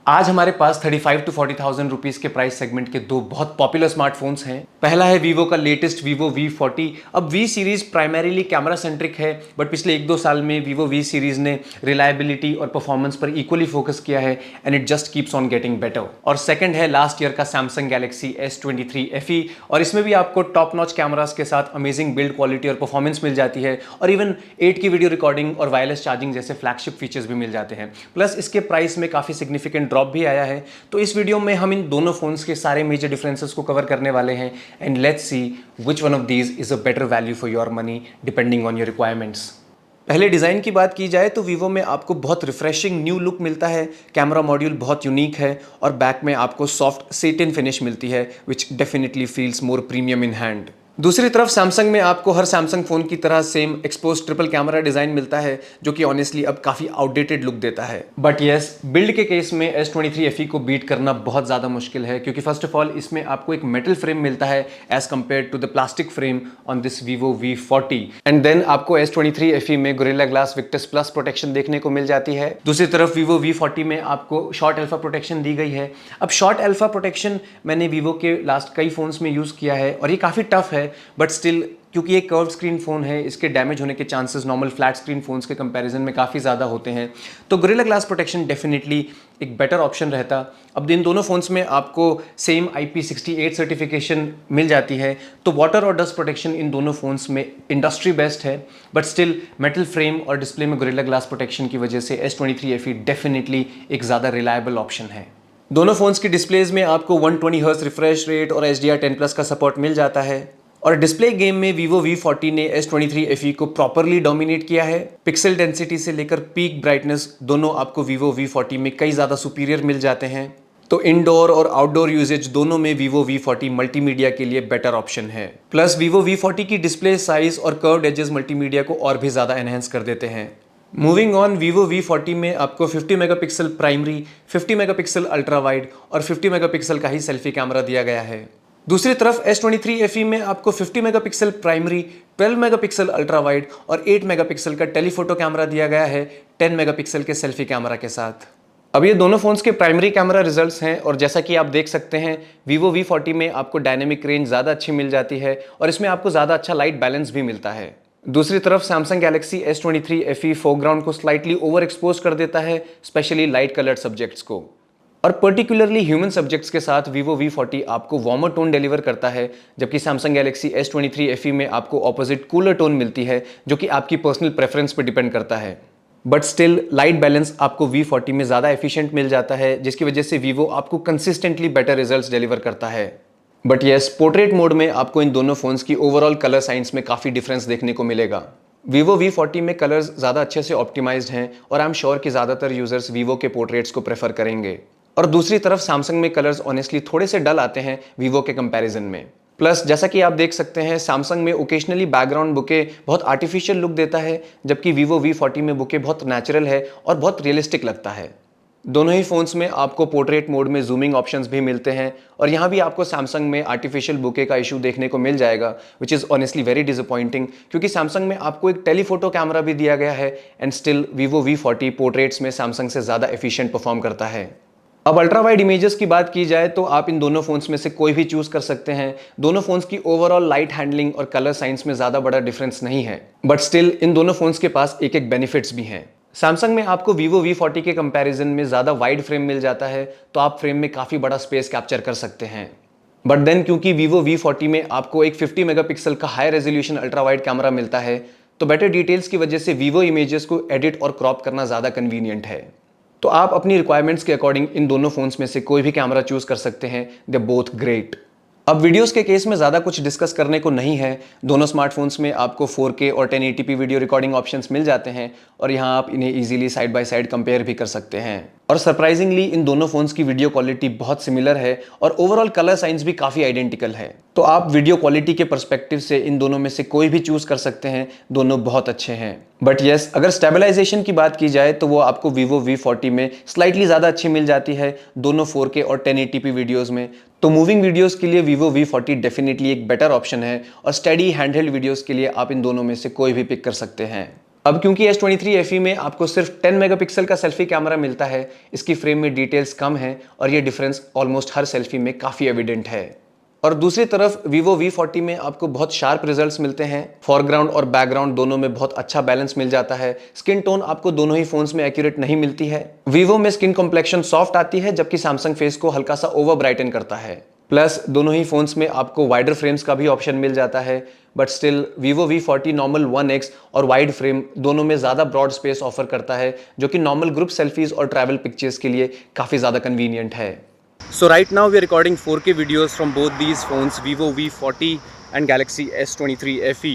आज हमारे पास 35 to 40,000 rupees के प्राइस सेगमेंट के दो बहुत पॉपुलर स्मार्टफोन्स हैं। पहला है वीवो का लेटेस्ट वीवो V40। अब V series primarily camera centric है, बट पिछले 1-2 साल में वीवो V सीरीज़ ने रिलायबिलिटी और परफॉर्मेंस पर इक्वली फोकस किया है and it just keeps on getting better. और सेकंड है लास्ट ईयर का सैमसंग गैलेक्सी S23 FE, और इसमें भी आपको टॉप नॉच कैमरास के साथ अमेजिंग बिल्ड क्वालिटी और परफॉर्मेंस मिल जाती है, और इवन 8 की वीडियो रिकॉर्डिंग और वायरलेस चार्जिंग जैसे फ्लैगशिप फीचर्स भी मिल जाते हैं। प्लस इसके प्राइस में काफ़ी सिग्निफिकेंट ड्रॉप भी आया है। तो इस वीडियो में हम इन दोनों फोन्स के सारे मेजर डिफरेंसेस को कवर करने वाले हैं and let's see which one of these is a better value for your money depending on your requirements. पहले डिज़ाइन की बात की जाए तो वीवो में आपको बहुत रिफ्रेशिंग न्यू लुक मिलता है। कैमरा मॉड्यूल बहुत यूनिक है और बैक में आपको सॉफ्ट सेटिन फिनिश मिलती है विच definitely feels more premium in hand. दूसरी तरफ सैमसंग में आपको हर सैमसंग फ़ोन की तरह same expose triple camera design मिलता है, जो कि ऑनेस्टली अब काफ़ी आउटडेटेड लुक देता है। बट येस, बिल्ड के केस में S23 FE को बीट करना बहुत ज़्यादा मुश्किल है, क्योंकि फर्स्ट ऑफ ऑल इसमें आपको एक मेटल फ्रेम मिलता है as compare to the plastic frame on this Vivo V40, and then आपको S23 FE में Gorilla Glass Victus Plus protection देखने को मिल जाती है। दूसरी तरफ वीवो V40 में आपको शॉर्ट अल्फा प्रोटेक्शन दी गई है। अब शॉर्ट अल्फा प्रोटेक्शन मैंने वीवो के लास्ट कई फोन्स में यूज़ किया है और ये काफ़ी टफ है, बट स्टिल क्योंकि ये कर्व स्क्रीन फ़ोन है, इसके डैमेज होने के chances normal flat screen phones के कंपैरिजन में काफ़ी ज़्यादा होते हैं, तो गोरिल्ला ग्लास प्रोटेक्शन डेफिनेटली एक बेटर ऑप्शन रहता। अब इन दोनों फ़ोन्स में आपको सेम IP68 सर्टिफिकेशन मिल जाती है, तो वाटर और डस्ट प्रोटेक्शन इन दोनों फ़ोन्स में इंडस्ट्री बेस्ट है, बट स्टिल मेटल फ्रेम और डिस्प्ले में गोरिल्ला ग्लास प्रोटेक्शन की वजह से S23 FE डेफिनेटली एक ज़्यादा रिलायबल ऑप्शन है। दोनों फ़ोन्स की डिस्प्लेज में आपको 120 हर्ट्ज रिफ्रेश रेट और HDR10+ का सपोर्ट मिल जाता है, और डिस्प्ले गेम में वीवो V40 ने S23 FE को प्रॉपरली डोमिनेट किया है। पिक्सल डेंसिटी से लेकर पीक ब्राइटनेस दोनों आपको वीवो V40 में कई ज़्यादा सुपीरियर मिल जाते हैं, तो इनडोर और आउटडोर यूजेज दोनों में वीवो V40 मल्टीमीडिया के लिए बेटर ऑप्शन है। प्लस वीवो V40 की डिस्प्ले साइज और कर्व्ड एजेस मल्टीमीडिया को और भी ज़्यादा एनहेंस कर देते हैं। मूविंग ऑन, वीवो V40 में आपको 50 megapixel primary, 50 megapixel ultra wide और 50 मेगापिक्सल का ही सेल्फी कैमरा दिया गया है। दूसरी तरफ S23 FE में आपको 50 megapixel primary, 12 megapixel ultra wide और 8 मेगापिक्सल का टेलीफोटो कैमरा दिया गया है 10 मेगापिक्सल के सेल्फी कैमरा के साथ। अब ये दोनों फोन्स के प्राइमरी कैमरा रिजल्ट्स हैं, और जैसा कि आप देख सकते हैं वीवो V40 में आपको डायनेमिक रेंज ज़्यादा अच्छी मिल जाती है और इसमें आपको ज़्यादा अच्छा लाइट बैलेंस भी मिलता है। दूसरी तरफ Samsung Galaxy S23 FE foreground को स्लाइटली ओवर एक्सपोज कर देता है, स्पेशली लाइट कलर्ड सब्जेक्ट्स को, और पर्टिकुलरली ह्यूमन सब्जेक्ट्स के साथ वीवो V40 आपको वार्मर टोन डिलीवर करता है, जबकि सैमसंग गैलेक्सी S23 FE में आपको ऑपोजिट कूलर टोन मिलती है, जो कि आपकी पर्सनल प्रेफरेंस पर डिपेंड करता है। बट स्टिल लाइट बैलेंस आपको V40 में ज़्यादा एफिशिएंट मिल जाता है, जिसकी वजह से वीवो आपको कंसिस्टेंटली बेटर रिजल्ट्स डिलीवर करता है। बट येस, पोर्ट्रेट मोड में आपको इन दोनों फोन्स की ओवरऑल कलर साइंस में काफ़ी डिफरेंस देखने को मिलेगा। वीवो V40 में कलर्स ज़्यादा अच्छे से ऑप्टिमाइज्ड हैं और आई एम श्योर कि ज़्यादातर यूजर्स वीवो के पोर्ट्रेट्स को प्रेफर करेंगे। और दूसरी तरफ सैमसंग में कलर्स ऑनेस्टली थोड़े से डल आते हैं वीवो के कंपैरिजन में। प्लस जैसा कि आप देख सकते हैं सैमसंग में ओकेजनली बैकग्राउंड बुके बहुत आर्टिफिशियल लुक देता है, जबकि वीवो V40 में बुके बहुत नेचुरल है और बहुत रियलिस्टिक लगता है। दोनों ही फोन्स में आपको पोर्ट्रेट मोड में जूमिंग ऑप्शंस भी मिलते हैं, और यहाँ भी आपको सैमसंग में आर्टिफिशियल बुके का इशू देखने को मिल जाएगा, which is honestly very disappointing, क्योंकि सैमसंग में आपको एक टेलीफोटो कैमरा भी दिया गया है and still Vivo V40 portraits में सैमसंग से ज़्यादा एफिशिएंट परफॉर्म करता है। अब अल्ट्रा वाइड इमेजेस की बात की जाए तो आप इन दोनों फोन्स में से कोई भी चूज कर सकते हैं। दोनों फोन्स की ओवरऑल लाइट हैंडलिंग और कलर साइंस में ज़्यादा बड़ा डिफरेंस नहीं है, बट स्टिल इन दोनों फोन्स के पास एक एक बेनिफिट्स भी हैं। सैमसंग में आपको वीवो V40 के कंपैरिजन में ज़्यादा वाइड फ्रेम मिल जाता है, तो आप फ्रेम में काफ़ी बड़ा स्पेस कैप्चर कर सकते हैं। बट देन क्योंकि वीवो V40 में आपको एक 50 मेगापिक्सल का high resolution ultra wide camera मिलता है, तो बेटर डिटेल्स की वजह से वीवो इमेजेस को एडिट और क्रॉप करना ज़्यादा कन्वीनियंट है। तो आप अपनी रिक्वायरमेंट्स के अकॉर्डिंग इन दोनों फोन्स में से कोई भी कैमरा चूज कर सकते हैं। They both great. अब वीडियोस के केस में ज़्यादा कुछ डिस्कस करने को नहीं है। दोनों स्मार्टफोन्स में आपको 4K और 1080p वीडियो रिकॉर्डिंग ऑप्शंस मिल जाते हैं, और यहाँ आप इन्हें easily side by side compare भी कर सकते हैं। और सरप्राइजिंगली इन दोनों फोन्स की वीडियो क्वालिटी बहुत सिमिलर है और ओवरऑल कलर साइंस भी काफ़ी आइडेंटिकल है। तो आप वीडियो क्वालिटी के पर्सपेक्टिव से इन दोनों में से कोई भी चूज कर सकते हैं, दोनों बहुत अच्छे हैं। बट येस, अगर स्टेबलाइजेशन की बात की जाए तो वो आपको वीवो V40 में स्लाइटली ज़्यादा अच्छी मिल जाती है, दोनों 4K और 1080p वीडियोज़ में। तो मूविंग वीडियोज़ के लिए वीवो V40 डेफिनेटली एक बेटर ऑप्शन है, और स्टडी हैंडहेल्ड वीडियोज़ के लिए आप इन दोनों में से कोई भी पिक कर सकते हैं। अब क्योंकि S23 FE में आपको सिर्फ 10 मेगापिक्सल का सेल्फी कैमरा मिलता है, इसकी फ्रेम में डिटेल्स कम है और ये डिफरेंस ऑलमोस्ट हर सेल्फी में काफ़ी एविडेंट है। और दूसरी तरफ Vivo V40 में आपको बहुत शार्प रिजल्ट्स मिलते हैं, फॉरग्राउंड और बैकग्राउंड दोनों में बहुत अच्छा बैलेंस मिल जाता है। स्किन टोन आपको दोनों ही फोन्स में एक्यूरेट नहीं मिलती है। Vivo में स्किन कॉम्प्लेक्शन सॉफ्ट आती है, जबकि Samsung फेस को हल्का सा ओवर ब्राइटन करता है। प्लस दोनों ही फोन्स में आपको वाइडर फ्रेम्स का भी ऑप्शन मिल जाता है, but still Vivo V40 normal 1x और वाइड फ्रेम दोनों में ज़्यादा ब्रॉड स्पेस ऑफर करता है, जो कि नॉर्मल ग्रुप सेल्फीज और ट्रैवल पिक्चर्स के लिए काफ़ी ज़्यादा कन्वीनियंट है। So right now we are recording 4K videos from both these phones, Vivo V40 and Galaxy S23 FE.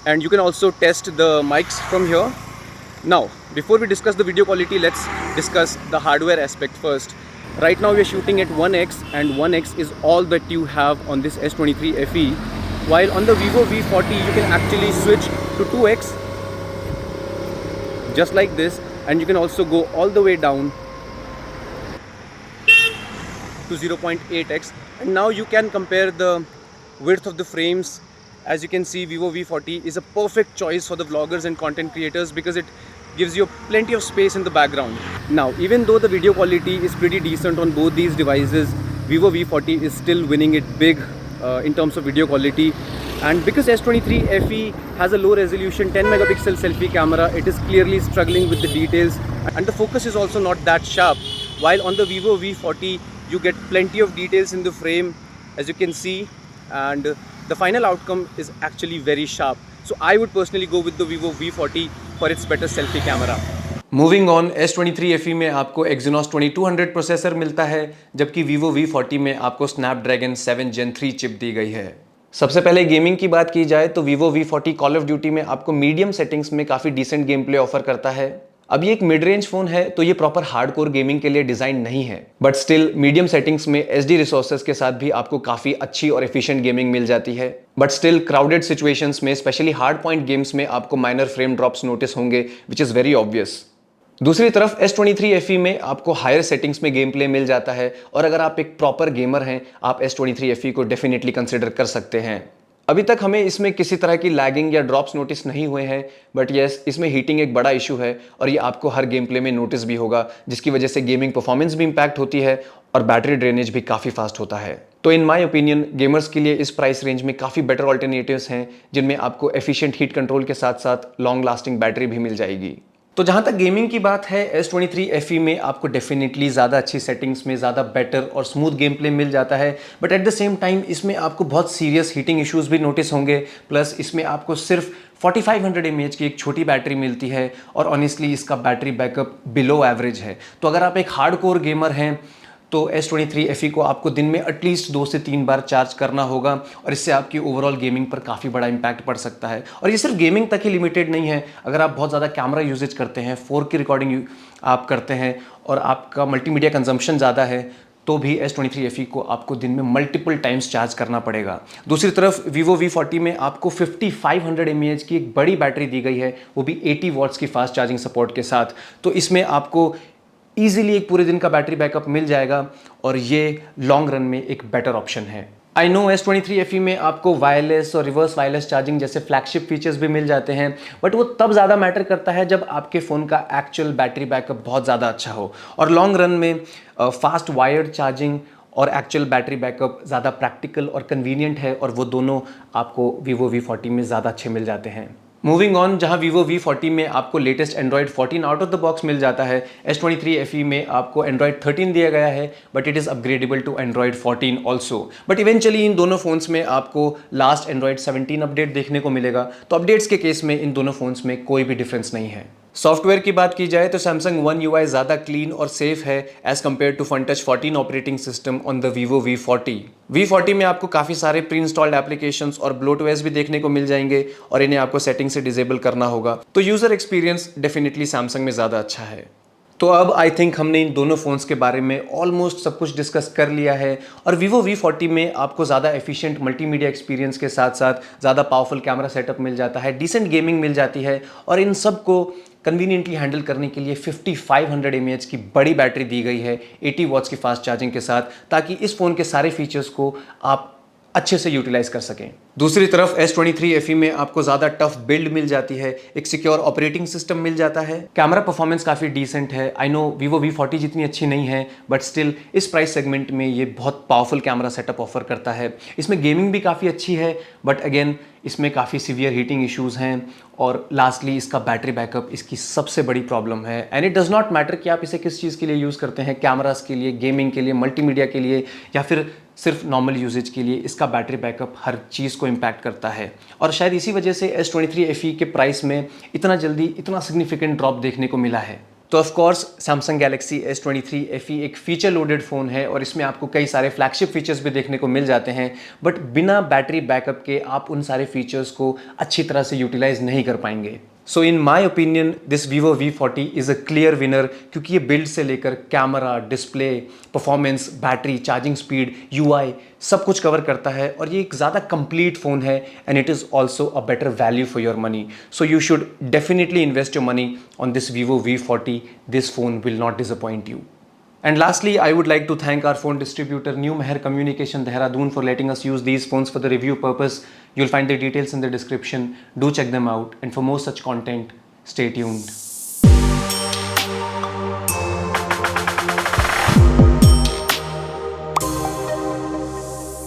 And you can also test the mics from here. Now, before we discuss the video quality, let's discuss the hardware aspect first. Right now we are shooting at 1x and 1x is all that you have on this S23 FE. While on the Vivo V40 you can actually switch to 2x just like this, and you can also go all the way down to 0.8x, and now you can compare the width of the frames. As you can see, Vivo V40 is a perfect choice for the vloggers and content creators because it gives you plenty of space in the background. Now, even though the video quality is pretty decent on both these devices, Vivo V40 is still winning it big in terms of video quality. And because S23 FE has a low resolution 10 megapixel selfie camera, it is clearly struggling with the details, and the focus is also not that sharp. While on the Vivo V40 you get plenty of details in the frame, as you can see, and the final outcome is actually very sharp. So I would personally go with the Vivo V40 for its better selfie camera. Moving on, S23 FE में आपको Exynos 2200 processor मिलता है, जबकि Vivo V40 में आपको Snapdragon 7 Gen 3 chip दी गई है। सबसे पहले गेमिंग की बात की जाए तो Vivo V40 call of duty में आपको मीडियम सेटिंग्स में काफ़ी डिसेंट गेम प्ले ऑफर करता है। अब ये एक मिड रेंज फोन है, तो ये प्रॉपर हार्डकोर गेमिंग के लिए डिजाइन नहीं है, बट स्टिल मीडियम सेटिंग्स में एचडी रिसोर्सेज के साथ भी आपको काफी अच्छी और एफिशिएंट गेमिंग मिल जाती है। बट स्टिल क्राउडेड सिचुएशंस में, स्पेशली हार्ड पॉइंट गेम्स में आपको माइनर फ्रेम ड्रॉप्स नोटिस होंगे, विच इज वेरी ऑब्वियस। दूसरी तरफ S23 FE में आपको हायर सेटिंग्स में गेम प्ले मिल जाता है, और अगर आप एक प्रॉपर गेमर हैं, आप S23 FE को डेफिनेटली कंसिडर कर सकते हैं। अभी तक हमें इसमें किसी तरह की लैगिंग या ड्रॉप्स नोटिस नहीं हुए हैं, बट येस, इसमें हीटिंग एक बड़ा इशू है और ये आपको हर गेम प्ले में नोटिस भी होगा, जिसकी वजह से गेमिंग परफॉर्मेंस भी इंपैक्ट होती है और बैटरी ड्रेनेज भी काफ़ी फास्ट होता है। तो इन माय ओपिनियन गेमर्स के लिए इस प्राइस रेंज में काफ़ी बेटर ऑल्टरनेटिव्स हैं, जिनमें आपको एफिशिएंट हीट कंट्रोल के साथ साथ लॉन्ग लास्टिंग बैटरी भी मिल जाएगी। तो जहां तक गेमिंग की बात है, S23 FE में आपको डेफिनेटली ज़्यादा अच्छी सेटिंग्स में ज़्यादा बेटर और स्मूथ गेम प्ले मिल जाता है, but at the same time इसमें आपको बहुत सीरियस हीटिंग इश्यूज भी नोटिस होंगे। प्लस इसमें आपको सिर्फ 4500 mAh की एक छोटी बैटरी मिलती है, और ऑनेस्टली इसका बैटरी बैकअप बिलो एवरेज है। तो अगर आप एक हार्डकोर गेमर हैं तो S23 FE को आपको दिन में एटलीस्ट 2 से 3 बार चार्ज करना होगा, और इससे आपकी ओवरऑल गेमिंग पर काफ़ी बड़ा इंपैक्ट पड़ सकता है। और ये सिर्फ गेमिंग तक ही लिमिटेड नहीं है, अगर आप बहुत ज़्यादा कैमरा यूजेज करते हैं, 4K रिकॉर्डिंग आप करते हैं और आपका मल्टीमीडिया कंजम्पशन ज़्यादा है, तो भी S23 FE को आपको दिन में मल्टीपल टाइम्स चार्ज करना पड़ेगा। दूसरी तरफ Vivo V40 में आपको 5500 mAh की एक बड़ी बैटरी दी गई है, वो भी 80 वॉट्स की फास्ट चार्जिंग सपोर्ट के साथ। तो इसमें आपको ईजिली एक पूरे दिन का बैटरी बैकअप मिल जाएगा, और ये लॉन्ग रन में एक बेटर ऑप्शन है। आई नो S23 FE में आपको वायरलेस और रिवर्स वायरलेस चार्जिंग जैसे फ्लैगशिप फीचर्स भी मिल जाते हैं, बट वो तब ज़्यादा मैटर करता है जब आपके फ़ोन का एक्चुअल बैटरी बैकअप बहुत ज़्यादा अच्छा हो, और लॉन्ग रन में फास्ट वायर्ड चार्जिंग और एक्चुअल बैटरी बैकअप ज़्यादा प्रैक्टिकल और कन्वीनियंट है, और वो दोनों आपको Vivo V40 में ज़्यादा अच्छे मिल जाते हैं। मूविंग ऑन, जहां Vivo V40 में आपको latest Android 14 out of the box मिल जाता है, S23 FE में आपको Android 13 दिया गया है, but it is upgradeable to Android 14 also. But eventually इन दोनों फोन्स में आपको लास्ट Android 17 अपडेट देखने को मिलेगा, तो अपडेट्स के केस में इन दोनों फोन्स में कोई भी डिफरेंस नहीं है। सॉफ्टवेयर की बात की जाए तो Samsung One UI ज़्यादा क्लीन और सेफ है as compare to FunTouch 14 operating system on the Vivo V40। V40 में आपको काफ़ी सारे प्री इंस्टॉल्ड एप्लीकेशंस और ब्लोटवेयर्स भी देखने को मिल जाएंगे, और इन्हें आपको सेटिंग से डिसेबल करना होगा। तो यूज़र एक्सपीरियंस डेफिनेटली Samsung में ज़्यादा अच्छा है। तो अब आई थिंक हमने इन दोनों फ़ोन्स के बारे में ऑलमोस्ट सब कुछ डिस्कस कर लिया है, और Vivo V40 में आपको ज़्यादा एफिशिएंट मल्टीमीडिया एक्सपीरियंस के साथ साथ ज़्यादा पावरफुल कैमरा सेटअप मिल जाता है, डिसेंट गेमिंग मिल जाती है, और इन सब को कन्वीनियंटली हैंडल करने के लिए 5500 mAh की बड़ी बैटरी दी गई है 80 वॉट्स की फास्ट चार्जिंग के साथ, ताकि इस फ़ोन के सारे फीचर्स को आप अच्छे से यूटिलाइज कर सकें। दूसरी तरफ S23 FE में आपको ज़्यादा टफ बिल्ड मिल जाती है, एक सिक्योर ऑपरेटिंग सिस्टम मिल जाता है, कैमरा परफॉर्मेंस काफ़ी डिसेंट है। आई नो Vivo V40 जितनी अच्छी नहीं है, बट स्टिल इस प्राइस सेगमेंट में ये बहुत पावरफुल कैमरा सेटअप ऑफर करता है। इसमें गेमिंग भी काफ़ी अच्छी है, बट अगेन इसमें काफ़ी सीवियर हीटिंग इश्यूज़ हैं। और लास्टली इसका बैटरी बैकअप इसकी सबसे बड़ी प्रॉब्लम है। And it does not matter कि आप इसे किस चीज़ के लिए यूज़ करते हैं, कैमरास के लिए, गेमिंग के लिए, मल्टीमीडिया के लिए, या फिर सिर्फ नॉर्मल यूजेज के लिए, इसका बैटरी बैकअप हर चीज़ को इम्पैक्ट करता है। और शायद इसी वजह से S23 FE के प्राइस में इतना जल्दी इतना सिग्निफिकेंट ड्रॉप देखने को मिला है। तो of course Samsung Galaxy S23 FE एक फीचर लोडेड फ़ोन है और इसमें आपको कई सारे फ्लैगशिप फीचर्स भी देखने को मिल जाते हैं, बट बिना बैटरी बैकअप के आप उन सारे फीचर्स को अच्छी तरह से यूटिलाइज नहीं कर पाएंगे। So in my opinion this Vivo V40 is a clear winner, क्योंकि ये बिल्ड से लेकर camera, display, performance, battery, charging speed, UI सब कुछ कवर करता है और ये एक ज़्यादा कंप्लीट फ़ोन है and it is also a better value for your money. So you should definitely invest your money on this Vivo V40. This phone will not disappoint you. And lastly, I would like to thank our phone distributor New Meher Communication Dehradun for letting us use these phones for the review purpose. You'll find the details in the description. Do check them out, and for more such content, stay tuned.